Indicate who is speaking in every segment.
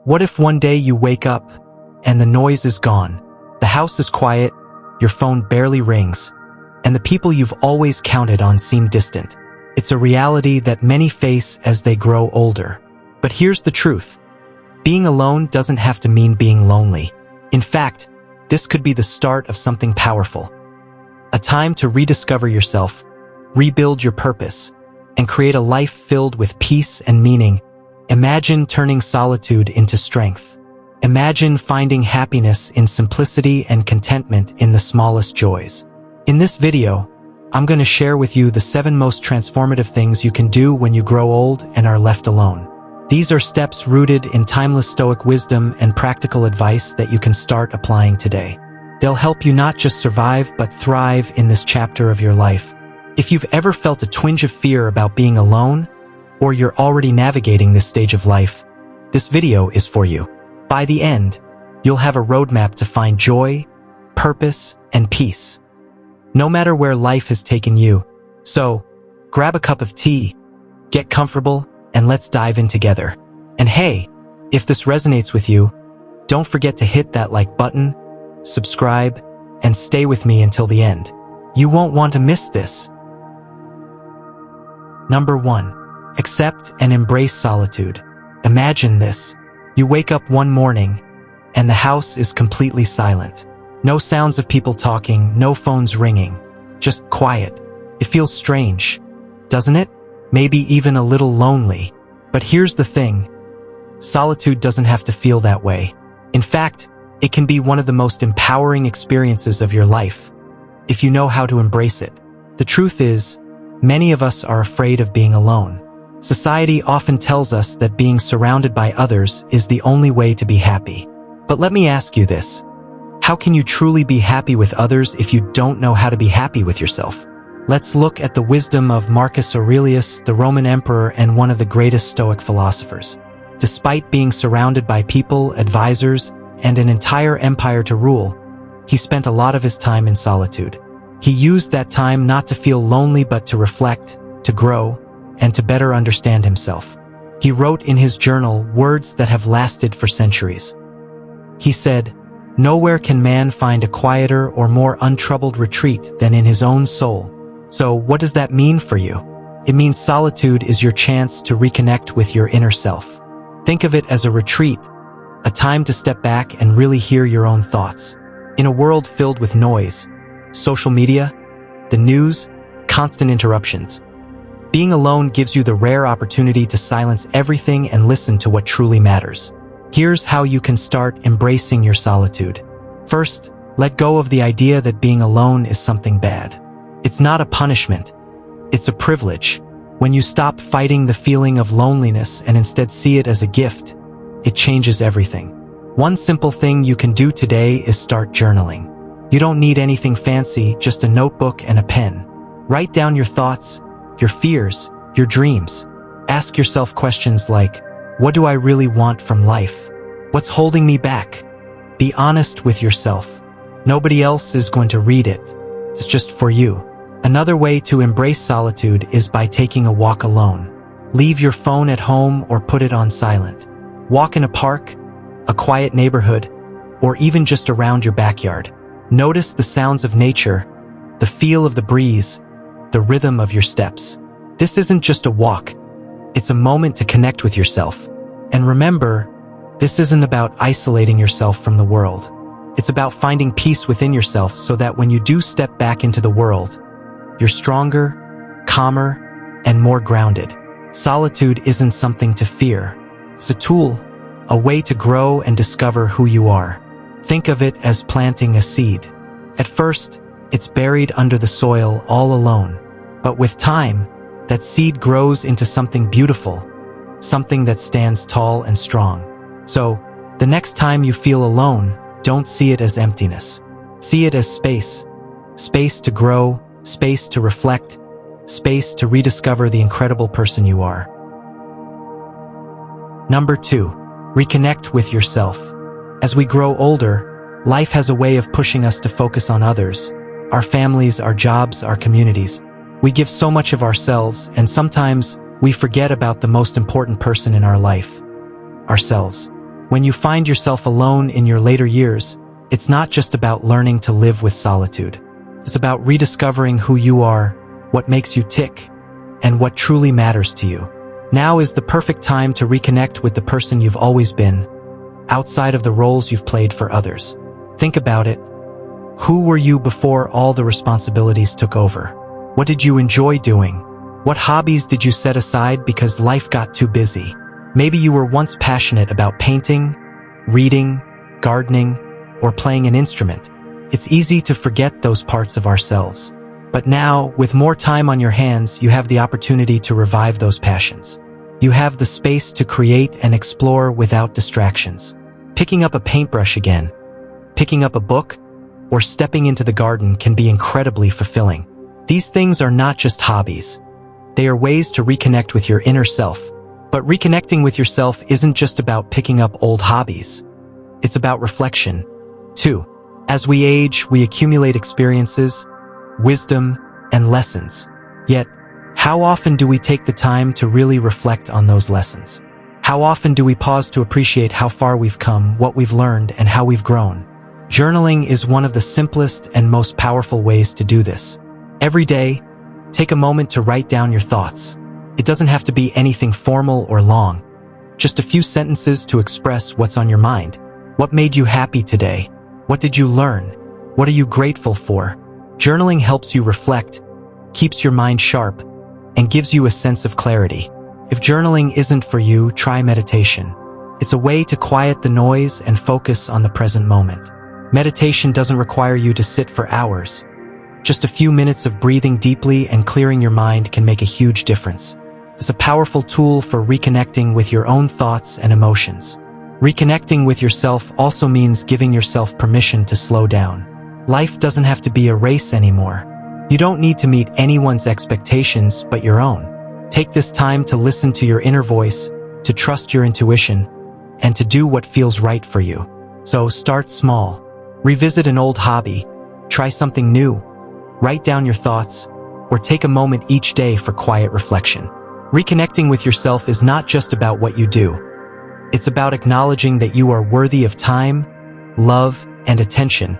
Speaker 1: What if one day you wake up and the noise is gone? The house is quiet, your phone barely rings, and the people you've always counted on seem distant. It's a reality that many face as they grow older. But here's the truth. Being alone doesn't have to mean being lonely. In fact, this could be the start of something powerful. A time to rediscover yourself, rebuild your purpose, and create a life filled with peace and meaning. Imagine turning solitude into strength. Imagine finding happiness in simplicity and contentment in the smallest joys. In this video, I'm going to share with you the 7 most transformative things you can do when you grow old and are left alone. These are steps rooted in timeless Stoic wisdom and practical advice that you can start applying today. They'll help you not just survive but thrive in this chapter of your life. If you've ever felt a twinge of fear about being alone, or you're already navigating this stage of life, this video is for you. By the end, you'll have a roadmap to find joy, purpose, and peace, no matter where life has taken you. So, grab a cup of tea, get comfortable, and let's dive in together. And hey, if this resonates with you, don't forget to hit that like button, subscribe, and stay with me until the end. You won't want to miss this. Number 1. Accept and embrace solitude. Imagine this. You wake up one morning, and the house is completely silent. No sounds of people talking, no phones ringing, just quiet. It feels strange, doesn't it? Maybe even a little lonely. But here's the thing. Solitude doesn't have to feel that way. In fact, it can be one of the most empowering experiences of your life, if you know how to embrace it. The truth is, many of us are afraid of being alone. Society often tells us that being surrounded by others is the only way to be happy. But let me ask you this. How can you truly be happy with others if you don't know how to be happy with yourself? Let's look at the wisdom of Marcus Aurelius, the Roman emperor and one of the greatest Stoic philosophers. Despite being surrounded by people, advisors, and an entire empire to rule, he spent a lot of his time in solitude. He used that time not to feel lonely but to reflect, to grow, and to better understand himself. He wrote in his journal words that have lasted for centuries. He said, "Nowhere can man find a quieter or more untroubled retreat than in his own soul." So what does that mean for you? It means solitude is your chance to reconnect with your inner self. Think of it as a retreat, a time to step back and really hear your own thoughts. In a world filled with noise, social media, the news, constant interruptions, being alone gives you the rare opportunity to silence everything and listen to what truly matters. Here's how you can start embracing your solitude. First, let go of the idea that being alone is something bad. It's not a punishment. It's a privilege. When you stop fighting the feeling of loneliness and instead see it as a gift, it changes everything. One simple thing you can do today is start journaling. You don't need anything fancy, just a notebook and a pen. Write down your thoughts, your fears, your dreams. Ask yourself questions like, what do I really want from life? What's holding me back? Be honest with yourself. Nobody else is going to read it. It's just for you. Another way to embrace solitude is by taking a walk alone. Leave your phone at home or put it on silent. Walk in a park, a quiet neighborhood, or even just around your backyard. Notice the sounds of nature, the feel of the breeze, the rhythm of your steps. This isn't just a walk. It's a moment to connect with yourself. And remember, this isn't about isolating yourself from the world. It's about finding peace within yourself so that when you do step back into the world, you're stronger, calmer, and more grounded. Solitude isn't something to fear. It's a tool, a way to grow and discover who you are. Think of it as planting a seed. At first, it's buried under the soil all alone. But with time, that seed grows into something beautiful, something that stands tall and strong. So, the next time you feel alone, don't see it as emptiness. See it as space. Space to grow, space to reflect, space to rediscover the incredible person you are. Number 2, reconnect with yourself. As we grow older, life has a way of pushing us to focus on others, our families, our jobs, our communities. We give so much of ourselves, and sometimes we forget about the most important person in our life, ourselves. When you find yourself alone in your later years, it's not just about learning to live with solitude. It's about rediscovering who you are, what makes you tick, and what truly matters to you. Now is the perfect time to reconnect with the person you've always been, outside of the roles you've played for others. Think about it. Who were you before all the responsibilities took over? What did you enjoy doing? What hobbies did you set aside because life got too busy? Maybe you were once passionate about painting, reading, gardening, or playing an instrument. It's easy to forget those parts of ourselves. But now, with more time on your hands, you have the opportunity to revive those passions. You have the space to create and explore without distractions. Picking up a paintbrush again, picking up a book, or stepping into the garden can be incredibly fulfilling. These things are not just hobbies. They are ways to reconnect with your inner self. But reconnecting with yourself isn't just about picking up old hobbies. It's about reflection, too. As we age, we accumulate experiences, wisdom, and lessons. Yet, how often do we take the time to really reflect on those lessons? How often do we pause to appreciate how far we've come, what we've learned, and how we've grown? Journaling is one of the simplest and most powerful ways to do this. Every day, take a moment to write down your thoughts. It doesn't have to be anything formal or long. Just a few sentences to express what's on your mind. What made you happy today? What did you learn? What are you grateful for? Journaling helps you reflect, keeps your mind sharp, and gives you a sense of clarity. If journaling isn't for you, try meditation. It's a way to quiet the noise and focus on the present moment. Meditation doesn't require you to sit for hours. Just a few minutes of breathing deeply and clearing your mind can make a huge difference. It's a powerful tool for reconnecting with your own thoughts and emotions. Reconnecting with yourself also means giving yourself permission to slow down. Life doesn't have to be a race anymore. You don't need to meet anyone's expectations but your own. Take this time to listen to your inner voice, to trust your intuition, and to do what feels right for you. So start small. Revisit an old hobby, try something new, write down your thoughts, or take a moment each day for quiet reflection. Reconnecting with yourself is not just about what you do. It's about acknowledging that you are worthy of time, love, and attention,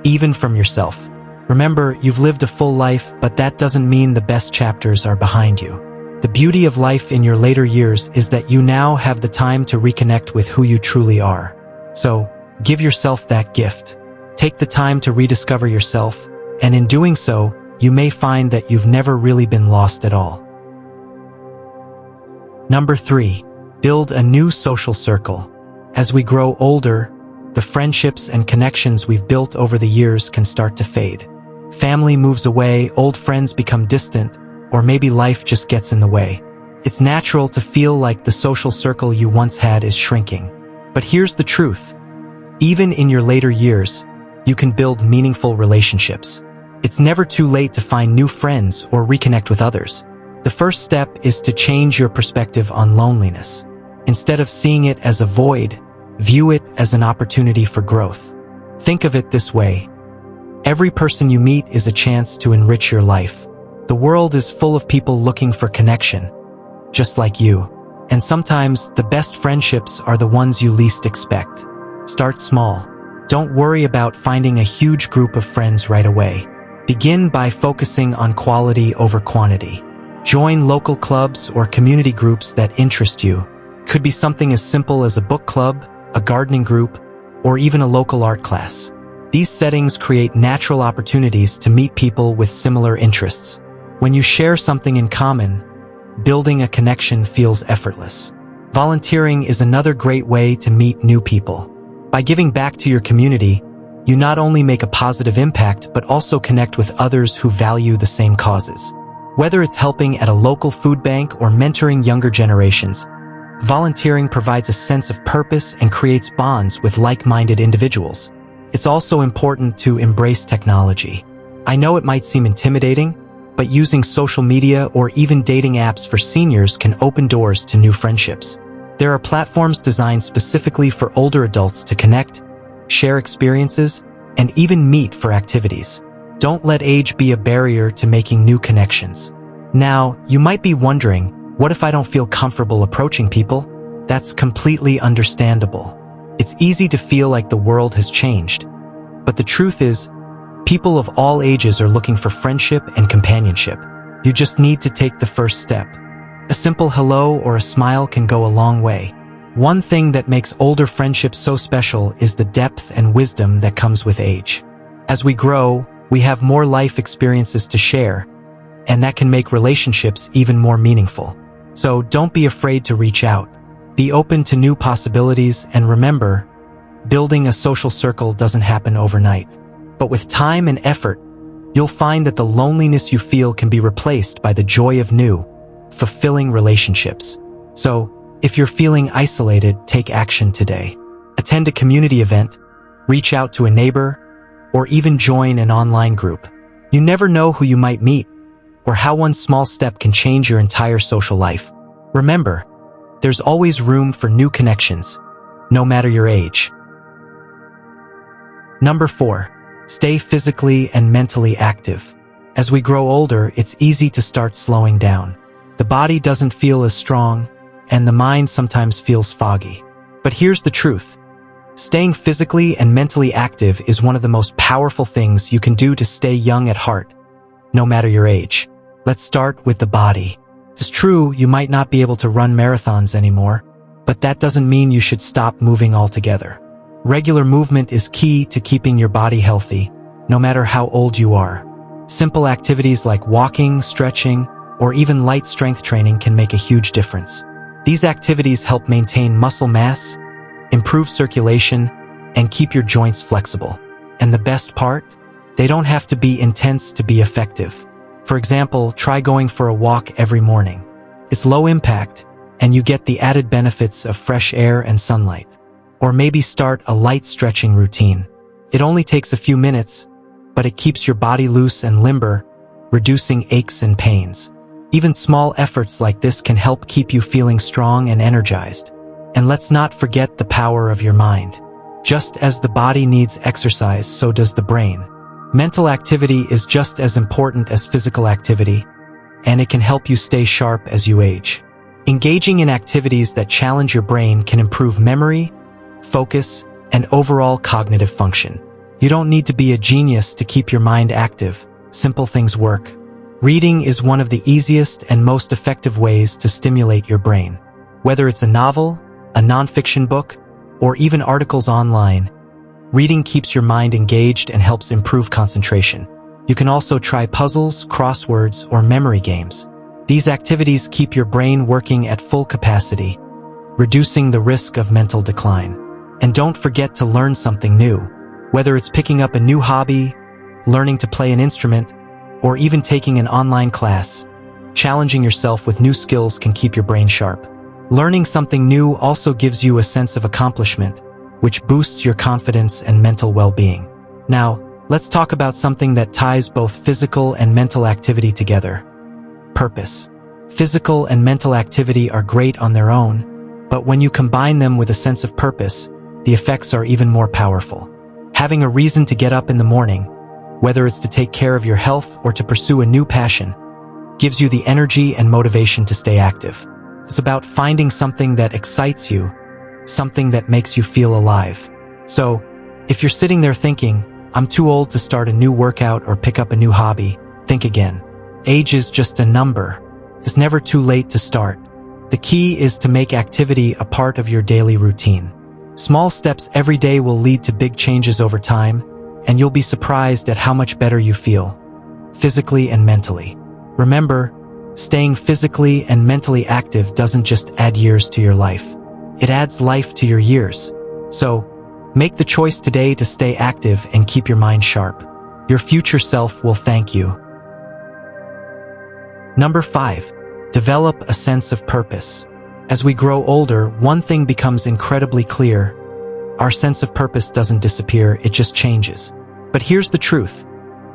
Speaker 1: even from yourself. Remember, you've lived a full life, but that doesn't mean the best chapters are behind you. The beauty of life in your later years is that you now have the time to reconnect with who you truly are. So, give yourself that gift. Take the time to rediscover yourself, and in doing so, you may find that you've never really been lost at all. Number 3. Build a new social circle. As we grow older, the friendships and connections we've built over the years can start to fade. Family moves away, old friends become distant, or maybe life just gets in the way. It's natural to feel like the social circle you once had is shrinking. But here's the truth. Even in your later years, you can build meaningful relationships. It's never too late to find new friends or reconnect with others. The first step is to change your perspective on loneliness. Instead of seeing it as a void, view it as an opportunity for growth. Think of it this way. Every person you meet is a chance to enrich your life. The world is full of people looking for connection, just like you. And sometimes the best friendships are the ones you least expect. Start small. Don't worry about finding a huge group of friends right away. Begin by focusing on quality over quantity. Join local clubs or community groups that interest you. Could be something as simple as a book club, a gardening group, or even a local art class. These settings create natural opportunities to meet people with similar interests. When you share something in common, building a connection feels effortless. Volunteering is another great way to meet new people. By giving back to your community, you not only make a positive impact but also connect with others who value the same causes. Whether it's helping at a local food bank or mentoring younger generations, volunteering provides a sense of purpose and creates bonds with like-minded individuals. It's also important to embrace technology. I know it might seem intimidating, but using social media or even dating apps for seniors can open doors to new friendships. There are platforms designed specifically for older adults to connect, share experiences, and even meet for activities. Don't let age be a barrier to making new connections. Now, you might be wondering, what if I don't feel comfortable approaching people? That's completely understandable. It's easy to feel like the world has changed, but the truth is, people of all ages are looking for friendship and companionship. You just need to take the first step. A simple hello or a smile can go a long way. One thing that makes older friendships so special is the depth and wisdom that comes with age. As we grow, we have more life experiences to share, and that can make relationships even more meaningful. So don't be afraid to reach out. Be open to new possibilities, and remember, building a social circle doesn't happen overnight. But with time and effort, you'll find that the loneliness you feel can be replaced by the joy of new, fulfilling relationships. So, if you're feeling isolated, take action today. Attend a community event, reach out to a neighbor, or even join an online group. You never know who you might meet, or how one small step can change your entire social life. Remember, there's always room for new connections, no matter your age. Number 4. Stay physically and mentally active. As we grow older, it's easy to start slowing down. The body doesn't feel as strong, and the mind sometimes feels foggy. But here's the truth. Staying physically and mentally active is one of the most powerful things you can do to stay young at heart, no matter your age. Let's start with the body. It's true, you might not be able to run marathons anymore, but that doesn't mean you should stop moving altogether. Regular movement is key to keeping your body healthy, no matter how old you are. Simple activities like walking, stretching, or even light strength training can make a huge difference. These activities help maintain muscle mass, improve circulation, and keep your joints flexible. And the best part? They don't have to be intense to be effective. For example, try going for a walk every morning. It's low impact, and you get the added benefits of fresh air and sunlight. Or maybe start a light stretching routine. It only takes a few minutes, but it keeps your body loose and limber, reducing aches and pains. Even small efforts like this can help keep you feeling strong and energized. And let's not forget the power of your mind. Just as the body needs exercise, so does the brain. Mental activity is just as important as physical activity, and it can help you stay sharp as you age. Engaging in activities that challenge your brain can improve memory, focus, and overall cognitive function. You don't need to be a genius to keep your mind active. Simple things work. Reading is one of the easiest and most effective ways to stimulate your brain. Whether it's a novel, a nonfiction book, or even articles online, reading keeps your mind engaged and helps improve concentration. You can also try puzzles, crosswords, or memory games. These activities keep your brain working at full capacity, reducing the risk of mental decline. And don't forget to learn something new. Whether it's picking up a new hobby, learning to play an instrument, or even taking an online class, challenging yourself with new skills can keep your brain sharp. Learning something new also gives you a sense of accomplishment, which boosts your confidence and mental well-being. Now, let's talk about something that ties both physical and mental activity together. Purpose. Physical and mental activity are great on their own, but when you combine them with a sense of purpose, the effects are even more powerful. Having a reason to get up in the morning, whether it's to take care of your health or to pursue a new passion, gives you the energy and motivation to stay active. It's about finding something that excites you, something that makes you feel alive. So, if you're sitting there thinking, I'm too old to start a new workout or pick up a new hobby, think again. Age is just a number. It's never too late to start. The key is to make activity a part of your daily routine. Small steps every day will lead to big changes over time, and you'll be surprised at how much better you feel, physically and mentally. Remember, staying physically and mentally active doesn't just add years to your life. It adds life to your years. So, make the choice today to stay active and keep your mind sharp. Your future self will thank you. Number 5. Develop a sense of purpose. As we grow older, one thing becomes incredibly clear. Our sense of purpose doesn't disappear, it just changes. But here's the truth.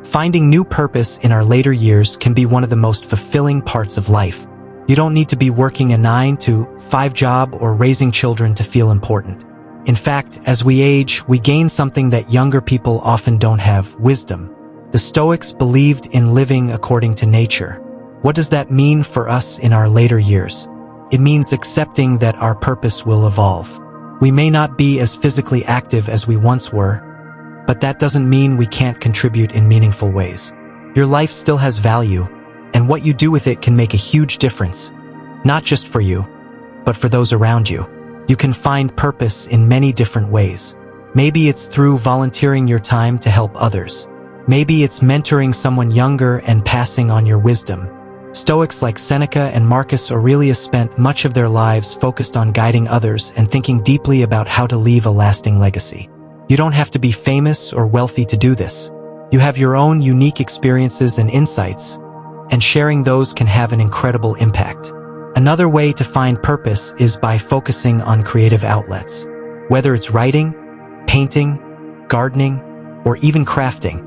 Speaker 1: Finding new purpose in our later years can be one of the most fulfilling parts of life. You don't need to be working a 9-to-5 job or raising children to feel important. In fact, as we age, we gain something that younger people often don't have: wisdom. The Stoics believed in living according to nature. What does that mean for us in our later years? It means accepting that our purpose will evolve. We may not be as physically active as we once were, but that doesn't mean we can't contribute in meaningful ways. Your life still has value, and what you do with it can make a huge difference, not just for you, but for those around you. You can find purpose in many different ways. Maybe it's through volunteering your time to help others. Maybe it's mentoring someone younger and passing on your wisdom. Stoics like Seneca and Marcus Aurelius spent much of their lives focused on guiding others and thinking deeply about how to leave a lasting legacy. You don't have to be famous or wealthy to do this. You have your own unique experiences and insights, and sharing those can have an incredible impact. Another way to find purpose is by focusing on creative outlets. Whether it's writing, painting, gardening, or even crafting,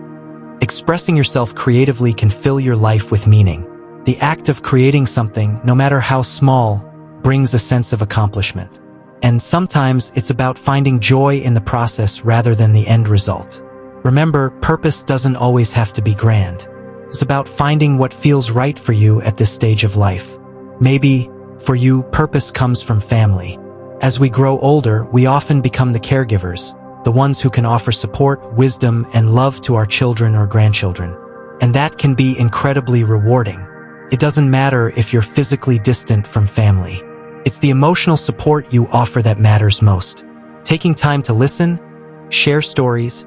Speaker 1: expressing yourself creatively can fill your life with meaning. The act of creating something, no matter how small, brings a sense of accomplishment. And sometimes it's about finding joy in the process rather than the end result. Remember, purpose doesn't always have to be grand. It's about finding what feels right for you at this stage of life. Maybe, for you, purpose comes from family. As we grow older, we often become the caregivers, the ones who can offer support, wisdom, and love to our children or grandchildren. And that can be incredibly rewarding. It doesn't matter if you're physically distant from family. It's the emotional support you offer that matters most. Taking time to listen, share stories,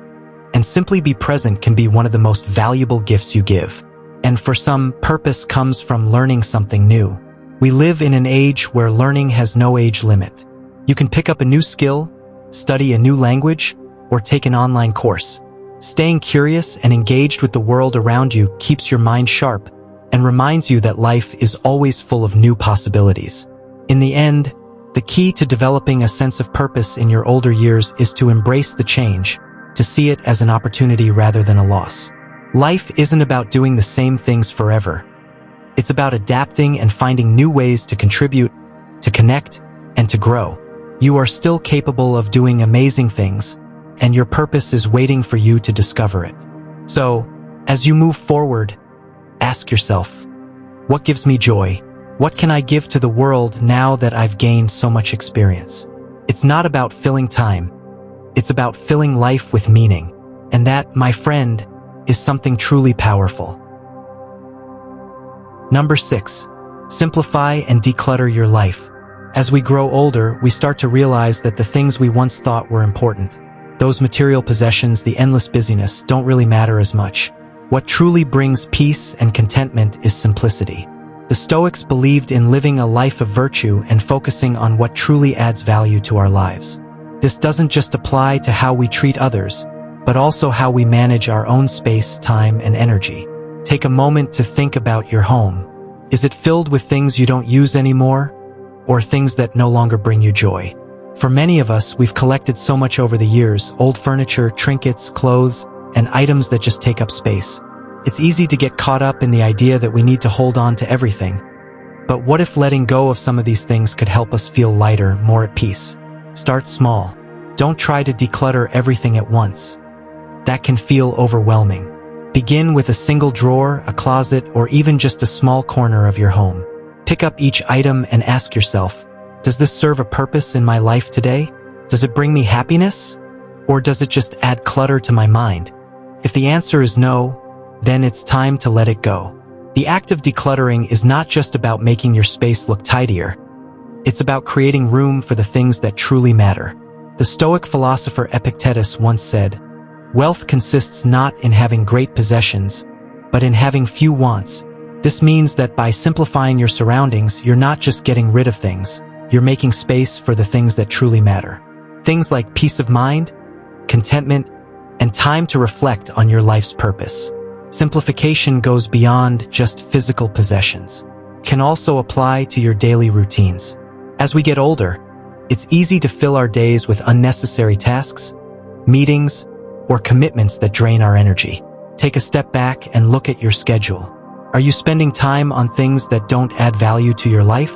Speaker 1: and simply be present can be one of the most valuable gifts you give. And for some, purpose comes from learning something new. We live in an age where learning has no age limit. You can pick up a new skill, study a new language, or take an online course. Staying curious and engaged with the world around you keeps your mind sharp and reminds you that life is always full of new possibilities. In the end, the key to developing a sense of purpose in your older years is to embrace the change, to see it as an opportunity rather than a loss. Life isn't about doing the same things forever. It's about adapting and finding new ways to contribute, to connect, and to grow. You are still capable of doing amazing things, and your purpose is waiting for you to discover it. So, as you move forward, ask yourself, what gives me joy? What can I give to the world now that I've gained so much experience? It's not about filling time. It's about filling life with meaning. And that, my friend, is something truly powerful. Number 6. Simplify and declutter your life. As we grow older, we start to realize that the things we once thought were important, those material possessions, the endless busyness, don't really matter as much. What truly brings peace and contentment is simplicity. The Stoics believed in living a life of virtue and focusing on what truly adds value to our lives. This doesn't just apply to how we treat others, but also how we manage our own space, time, and energy. Take a moment to think about your home. Is it filled with things you don't use anymore, or things that no longer bring you joy? For many of us, we've collected so much over the years: old furniture, trinkets, clothes, and items that just take up space. It's easy to get caught up in the idea that we need to hold on to everything. But what if letting go of some of these things could help us feel lighter, more at peace? Start small. Don't try to declutter everything at once. That can feel overwhelming. Begin with a single drawer, a closet, or even just a small corner of your home. Pick up each item and ask yourself, does this serve a purpose in my life today? Does it bring me happiness? Or does it just add clutter to my mind? If the answer is no, then it's time to let it go. The act of decluttering is not just about making your space look tidier. It's about creating room for the things that truly matter. The Stoic philosopher Epictetus once said, "Wealth consists not in having great possessions, but in having few wants." This means that by simplifying your surroundings, you're not just getting rid of things, you're making space for the things that truly matter. Things like peace of mind, contentment, and time to reflect on your life's purpose. Simplification goes beyond just physical possessions. It can also apply to your daily routines. As we get older, it's easy to fill our days with unnecessary tasks, meetings, or commitments that drain our energy. Take a step back and look at your schedule. Are you spending time on things that don't add value to your life?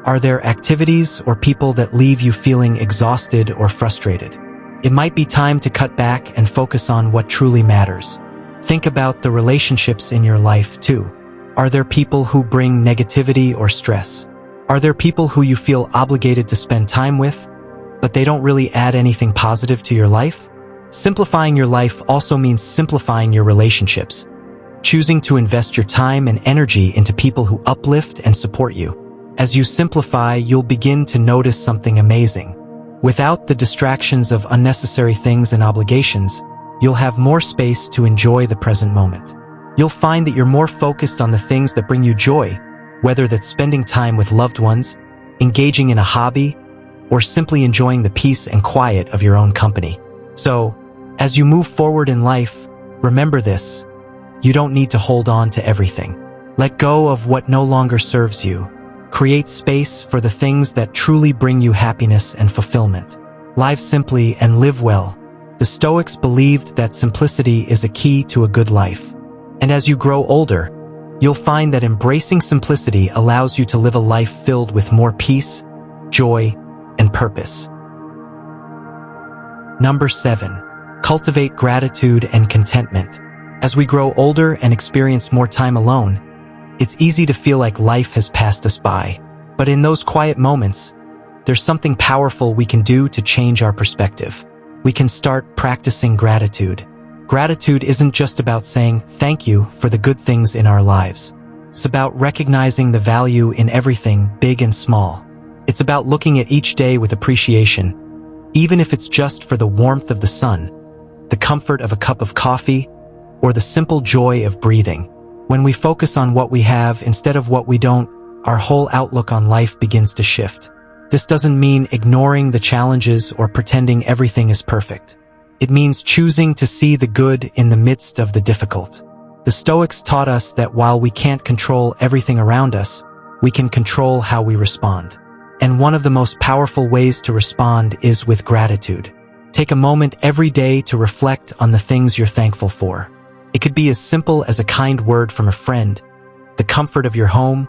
Speaker 1: Are there activities or people that leave you feeling exhausted or frustrated? It might be time to cut back and focus on what truly matters. Think about the relationships in your life too. Are there people who bring negativity or stress? Are there people who you feel obligated to spend time with? but they don't really add anything positive to your life? Simplifying your life also means simplifying your relationships, choosing to invest your time and energy into people who uplift and support you. As you simplify, you'll begin to notice something amazing. Without the distractions of unnecessary things and obligations, you'll have more space to enjoy the present moment. You'll find that you're more focused on the things that bring you joy, whether that's spending time with loved ones, engaging in a hobby, or simply enjoying the peace and quiet of your own company. So, as you move forward in life, remember this: you don't need to hold on to everything. Let go of what no longer serves you. Create space for the things that truly bring you happiness and fulfillment. Live simply and live well. The Stoics believed that simplicity is a key to a good life. And as you grow older, you'll find that embracing simplicity allows you to live a life filled with more peace, joy, and purpose. Number 7. Cultivate gratitude and contentment. As we grow older and experience more time alone, it's easy to feel like life has passed us by. But in those quiet moments, there's something powerful we can do to change our perspective. We can start practicing gratitude. Gratitude isn't just about saying thank you for the good things in our lives. It's about recognizing the value in everything, big and small. It's about looking at each day with appreciation, even if it's just for the warmth of the sun, the comfort of a cup of coffee, or the simple joy of breathing. When we focus on what we have instead of what we don't, our whole outlook on life begins to shift. This doesn't mean ignoring the challenges or pretending everything is perfect. It means choosing to see the good in the midst of the difficult. The Stoics taught us that while we can't control everything around us, we can control how we respond. And one of the most powerful ways to respond is with gratitude. Take a moment every day to reflect on the things you're thankful for. It could be as simple as a kind word from a friend, the comfort of your home,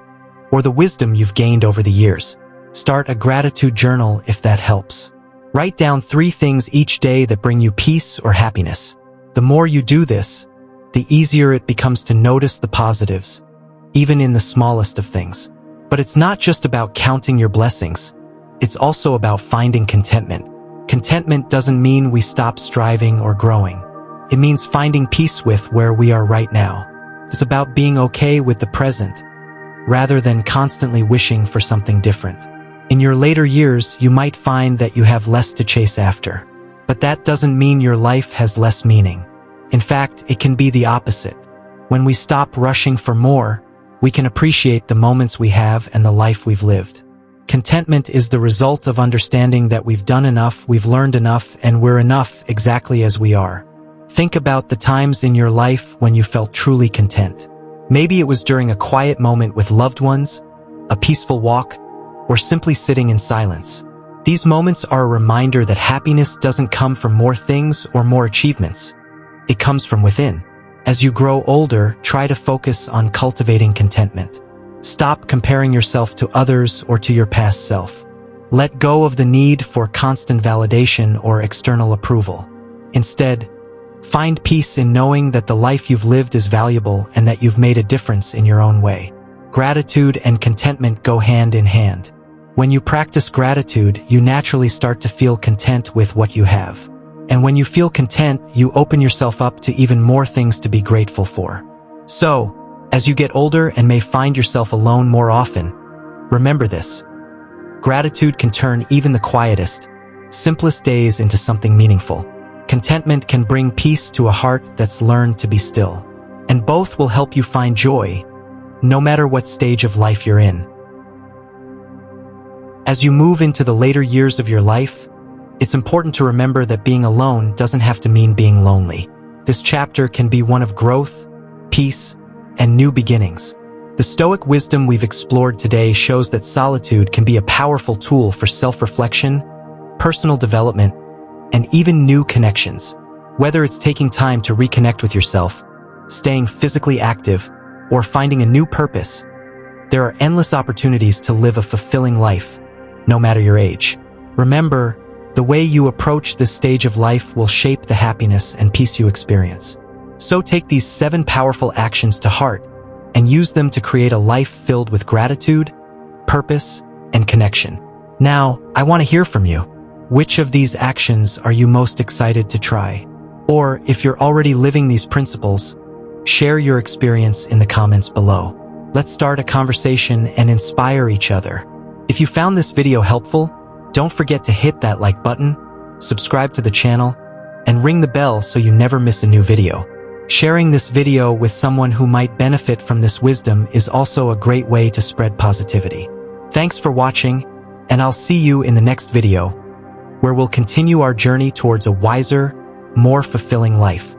Speaker 1: or the wisdom you've gained over the years. Start a gratitude journal if that helps. Write down 3 things each day that bring you peace or happiness. The more you do this, the easier it becomes to notice the positives, even in the smallest of things. But it's not just about counting your blessings. It's also about finding contentment. Contentment doesn't mean we stop striving or growing. It means finding peace with where we are right now. It's about being okay with the present, rather than constantly wishing for something different. In your later years, you might find that you have less to chase after. But that doesn't mean your life has less meaning. In fact, it can be the opposite. When we stop rushing for more, we can appreciate the moments we have and the life we've lived. Contentment is the result of understanding that we've done enough, we've learned enough, and we're enough exactly as we are. Think about the times in your life when you felt truly content. Maybe it was during a quiet moment with loved ones, a peaceful walk, or simply sitting in silence. These moments are a reminder that happiness doesn't come from more things or more achievements. It comes from within. As you grow older, try to focus on cultivating contentment. Stop comparing yourself to others or to your past self. Let go of the need for constant validation or external approval. Instead, find peace in knowing that the life you've lived is valuable and that you've made a difference in your own way. Gratitude and contentment go hand in hand. When you practice gratitude, you naturally start to feel content with what you have. And when you feel content, you open yourself up to even more things to be grateful for. So, as you get older and may find yourself alone more often, remember this: gratitude can turn even the quietest, simplest days into something meaningful. Contentment can bring peace to a heart that's learned to be still. And both will help you find joy, no matter what stage of life you're in. As you move into the later years of your life, it's important to remember that being alone doesn't have to mean being lonely. This chapter can be one of growth, peace, and new beginnings. The Stoic wisdom we've explored today shows that solitude can be a powerful tool for self-reflection, personal development, and even new connections. Whether it's taking time to reconnect with yourself, staying physically active, or finding a new purpose, there are endless opportunities to live a fulfilling life, no matter your age. Remember, the way you approach this stage of life will shape the happiness and peace you experience. So take these 7 powerful actions to heart and use them to create a life filled with gratitude, purpose, and connection. Now, I want to hear from you. Which of these actions are you most excited to try? Or, if you're already living these principles, share your experience in the comments below. Let's start a conversation and inspire each other. If you found this video helpful, don't forget to hit that like button, subscribe to the channel, and ring the bell so you never miss a new video. Sharing this video with someone who might benefit from this wisdom is also a great way to spread positivity. Thanks for watching, and I'll see you in the next video, where we'll continue our journey towards a wiser, more fulfilling life.